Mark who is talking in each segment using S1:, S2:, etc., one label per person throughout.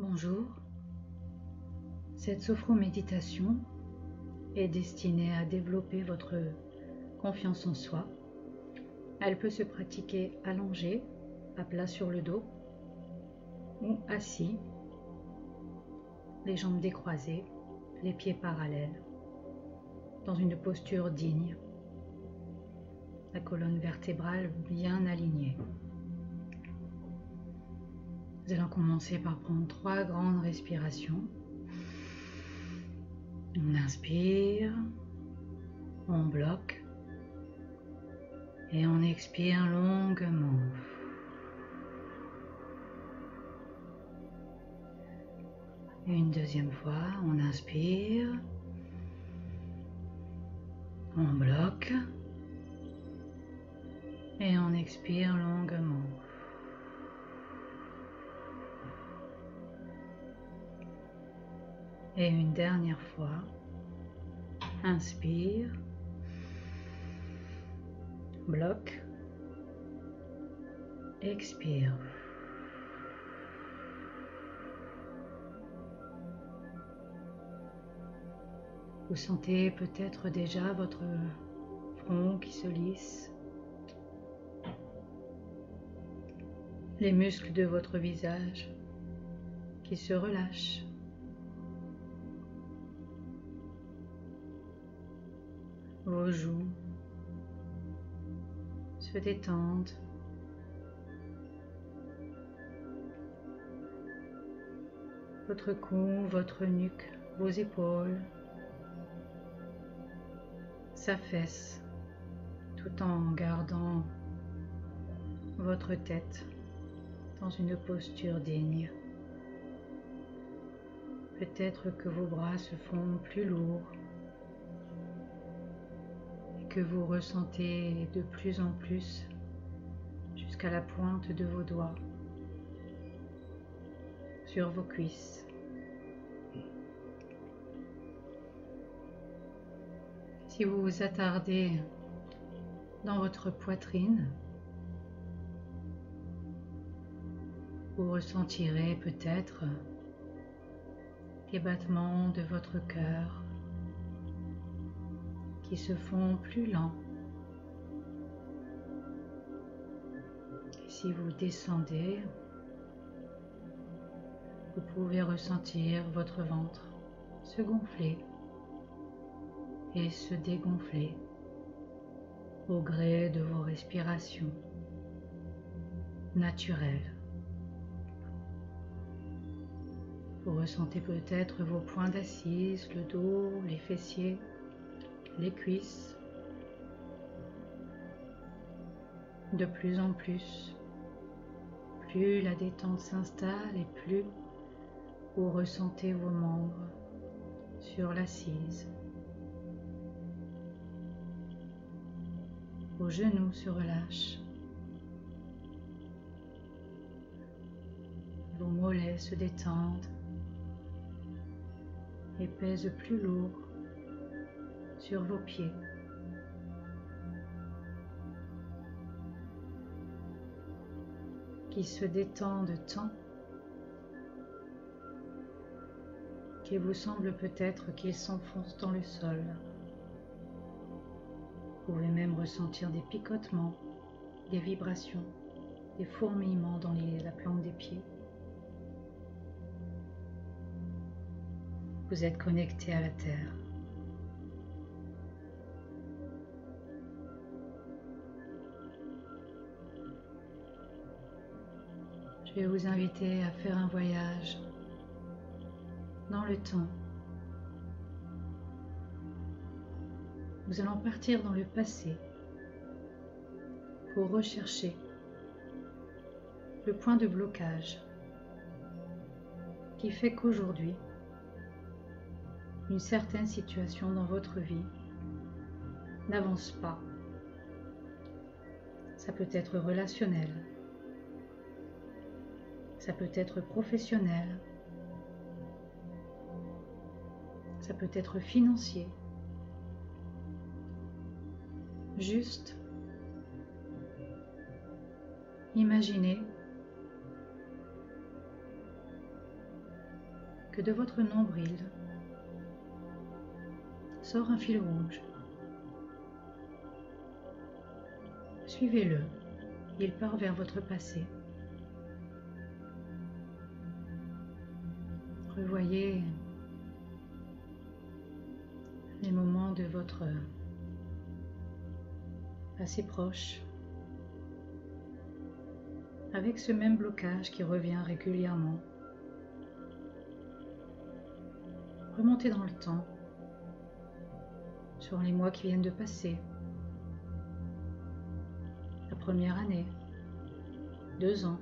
S1: Bonjour, cette sophroméditation est destinée à développer votre confiance en soi. Elle peut se pratiquer allongée, à plat sur le dos ou assis, les jambes décroisées, les pieds parallèles, dans une posture digne, la colonne vertébrale bien alignée. Nous allons commencer par prendre 3 grandes respirations. On inspire, on bloque et on expire longuement. Une deuxième fois, on inspire, on bloque et on expire longuement. Et une dernière fois, inspire, bloque, expire. Vous sentez peut-être déjà votre front qui se lisse, les muscles de votre visage qui se relâchent. Vos joues se détendent. Votre cou, votre nuque, vos épaules s'affaissent tout en gardant votre tête dans une posture digne. Peut-être que vos bras se font plus lourds et que vous ressentez de plus en plus jusqu'à la pointe de vos doigts sur vos cuisses. Si vous vous attardez dans votre poitrine, vous ressentirez peut-être les battements de votre cœur qui se font plus lents. Et si vous descendez, vous pouvez ressentir votre ventre se gonfler et se dégonfler au gré de vos respirations naturelles. Vous ressentez peut-être vos points d'assise, le dos, les fessiers, les cuisses. De plus en plus, plus la détente s'installe et plus vous ressentez vos membres sur l'assise. Vos genoux se relâchent. Vos mollets se détendent et pèsent plus lourd sur vos pieds. Qui se détendent tant qu'il vous semble peut-être qu'ils s'enfoncent dans le sol. Vous pouvez même ressentir des picotements, des vibrations, des fourmillements dans la plante des pieds. Vous êtes connecté à la terre. Je vais vous inviter à faire un voyage dans le temps. Nous allons partir dans le passé pour rechercher le point de blocage qui fait qu'aujourd'hui, une certaine situation dans votre vie n'avance pas. Ça peut être relationnel, ça peut être professionnel, ça peut être financier. Juste imaginez que de votre nombril sort un fil rouge. Suivez-le, il part vers votre passé. Revoyez les moments de votre passé proche, avec ce même blocage qui revient régulièrement. Remontez dans le temps, sur les mois qui viennent de passer, la première année, 2 ans,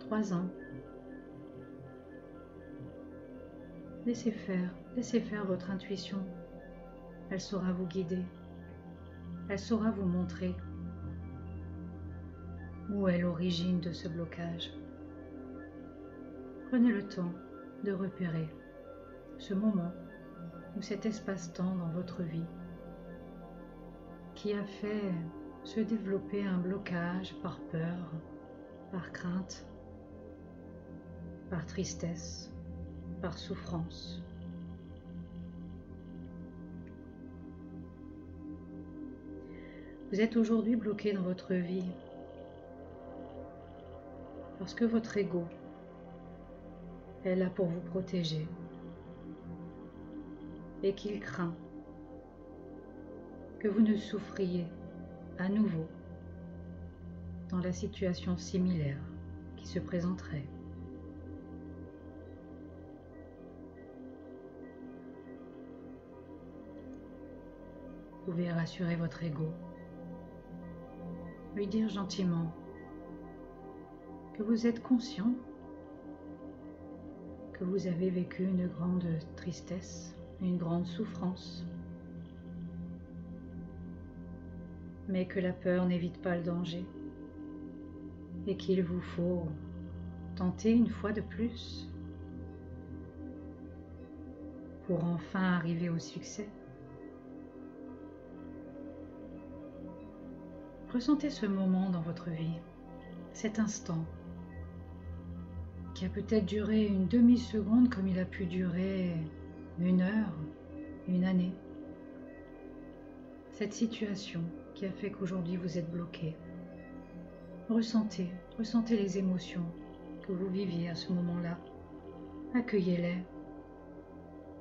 S1: 3 ans. Laissez faire votre intuition. Elle saura vous guider. Elle saura vous montrer où est l'origine de ce blocage. Prenez le temps de repérer ce moment ou cet espace-temps dans votre vie qui a fait se développer un blocage par peur, par crainte, par tristesse, par souffrance. Vous êtes aujourd'hui bloqué dans votre vie parce que votre ego est là pour vous protéger et qu'il craint que vous ne souffriez à nouveau dans la situation similaire qui se présenterait. Vous pouvez rassurer votre ego, lui dire gentiment que vous êtes conscient que vous avez vécu une grande tristesse, une grande souffrance, mais que la peur n'évite pas le danger et qu'il vous faut tenter une fois de plus pour enfin arriver au succès. Ressentez ce moment dans votre vie, cet instant qui a peut-être duré une demi-seconde comme il a pu durer 1 heure, 1 année. Cette situation qui a fait qu'aujourd'hui vous êtes bloqué. Ressentez les émotions que vous viviez à ce moment-là. Accueillez-les.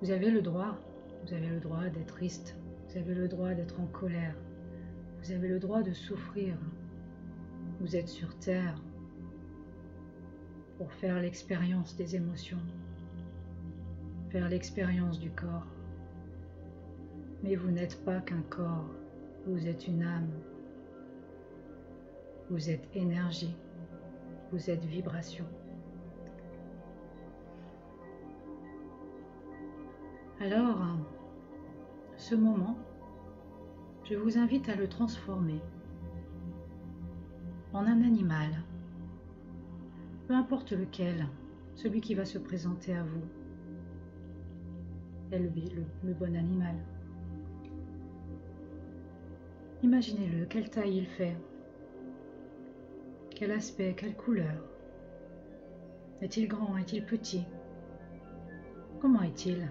S1: Vous avez le droit d'être triste, vous avez le droit d'être en colère, vous avez le droit de souffrir. Vous êtes sur terre pour faire l'expérience des émotions, faire l'expérience du corps. Mais vous n'êtes pas qu'un corps, vous êtes une âme, vous êtes énergie, vous êtes vibration. Alors, ce moment, je vous invite à le transformer en un animal, peu importe lequel, celui qui va se présenter à vous est le bon animal. Imaginez-le, quelle taille il fait, quel aspect, quelle couleur. Est-il grand, est-il petit? Comment est-il?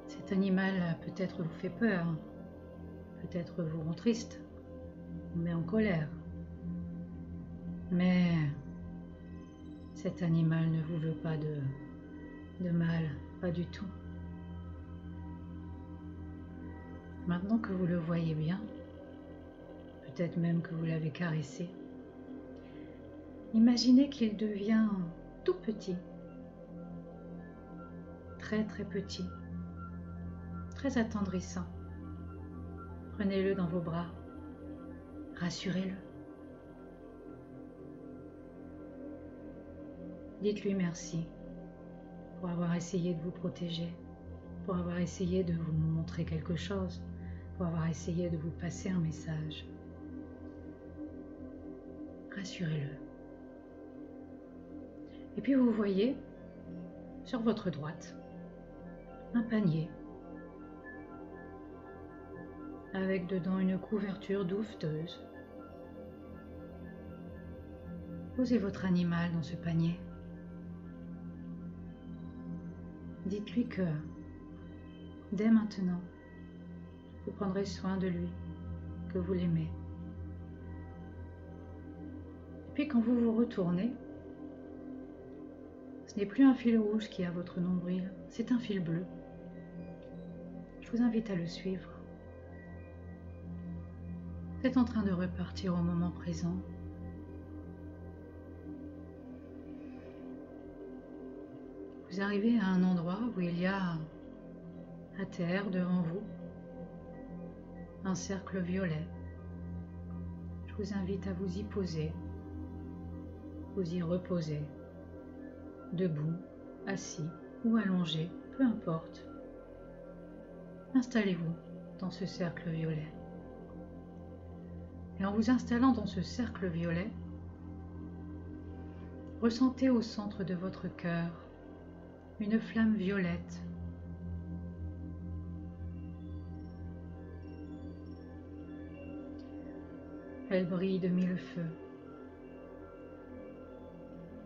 S1: Cet animal peut-être vous fait peur, peut-être vous rend triste, vous met en colère. Mais cet animal ne vous veut pas de mal, pas du tout. Maintenant que vous le voyez bien, peut-être même que vous l'avez caressé, imaginez qu'il devient tout petit, très très petit, très attendrissant. Prenez-le dans vos bras, rassurez-le. Dites-lui merci pour avoir essayé de vous protéger, pour avoir essayé de vous montrer quelque chose, pour avoir essayé de vous passer un message. Rassurez-le. Et puis vous voyez, sur votre droite, un panier avec dedans une couverture doufteuse. Posez votre animal dans ce panier. Dites-lui que, dès maintenant, vous prendrez soin de lui, que vous l'aimez. Et puis quand vous vous retournez, ce n'est plus un fil rouge qui est à votre nombril, c'est un fil bleu. Je vous invite à le suivre. Vous êtes en train de repartir au moment présent. Vous arrivez à un endroit où il y a à terre devant vous un cercle violet. Je vous invite à vous y poser, vous y reposer, debout, assis ou allongé, peu importe. Installez-vous dans ce cercle violet. Et en vous installant dans ce cercle violet, ressentez au centre de votre cœur une flamme violette. Elle brille de mille feux.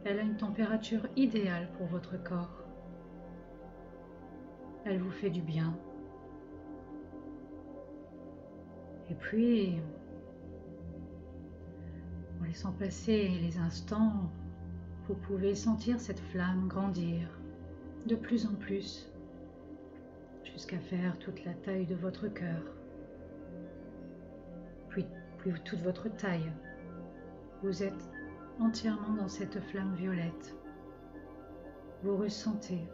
S1: Elle a une température idéale pour votre corps. Elle vous fait du bien. Et puis, en laissant passer les instants, vous pouvez sentir cette flamme grandir de plus en plus, jusqu'à faire toute la taille de votre cœur, puis toute votre taille. Vous êtes entièrement dans cette flamme violette. Vous ressentez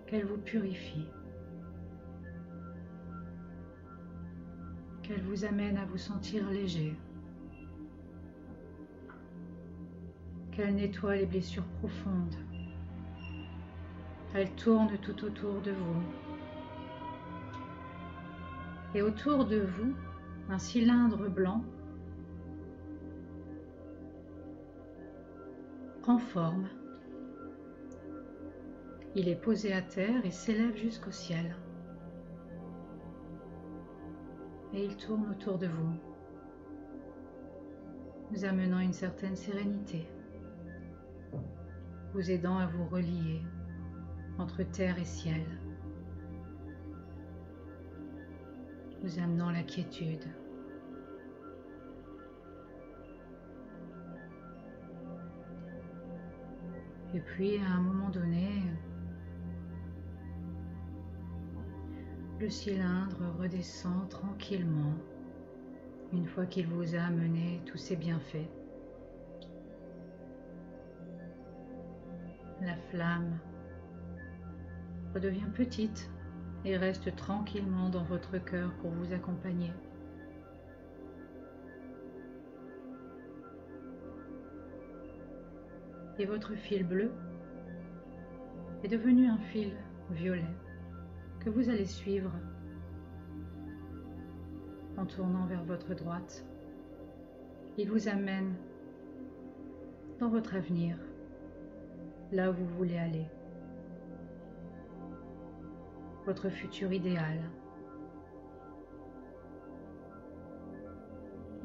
S1: qu'elle vous purifie, qu'elle vous amène à vous sentir léger, qu'elle nettoie les blessures profondes. Elle tourne tout autour de vous. Et autour de vous, un cylindre blanc prend forme. Il est posé à terre et s'élève jusqu'au ciel. Et il tourne autour de vous, vous amenant une certaine sérénité, vous aidant à vous relier entre terre et ciel, vous amenant la quiétude. Et puis à un moment donné, le cylindre redescend tranquillement une fois qu'il vous a amené tous ses bienfaits. La flamme redevient petite et reste tranquillement dans votre cœur pour vous accompagner. Et votre fil bleu est devenu un fil violet que vous allez suivre en tournant vers votre droite. Il vous amène dans votre avenir, là où vous voulez aller, votre futur idéal,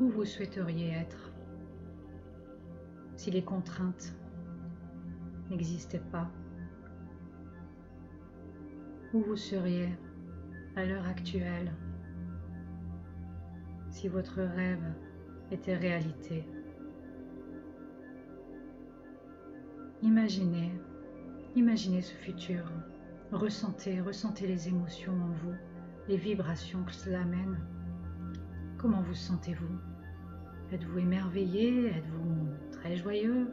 S1: où vous souhaiteriez être si les contraintes n'existaient pas, où vous seriez à l'heure actuelle si votre rêve était réalité. Imaginez ce futur, ressentez les émotions en vous, les vibrations que cela amène. Comment vous sentez-vous? Êtes-vous émerveillé? Êtes-vous très joyeux?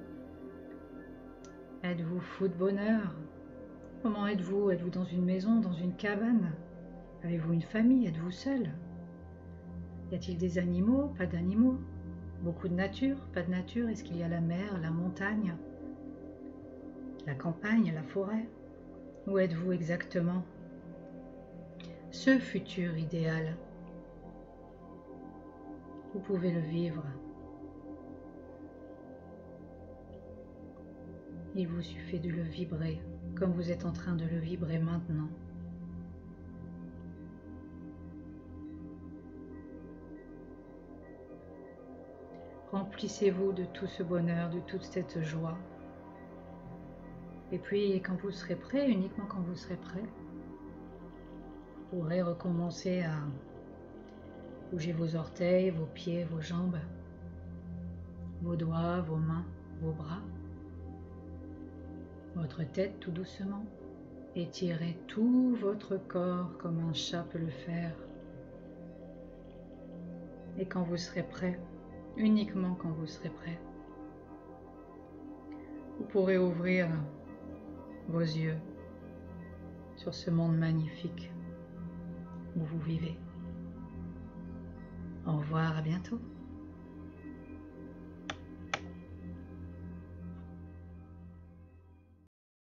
S1: Êtes-vous fou de bonheur? Comment êtes-vous? Êtes-vous dans une maison, dans une cabane? Avez-vous une famille? Êtes-vous seul? Y a-t-il des animaux? Pas d'animaux? Beaucoup de nature? Pas de nature? Est-ce qu'il y a la mer, la montagne, la campagne, la forêt? Où êtes-vous exactement? Ce futur idéal, vous pouvez le vivre. Il vous suffit de le vibrer comme vous êtes en train de le vibrer maintenant. Remplissez-vous de tout ce bonheur, de toute cette joie. Et puis, quand vous serez prêt, uniquement quand vous serez prêt, vous pourrez recommencer à bouger vos orteils, vos pieds, vos jambes, vos doigts, vos mains, vos bras, votre tête tout doucement. Étirez tout votre corps comme un chat peut le faire. Et quand vous serez prêt, uniquement quand vous serez prêt, vous pourrez ouvrir vos yeux sur ce monde magnifique où vous vivez. Au revoir, à bientôt.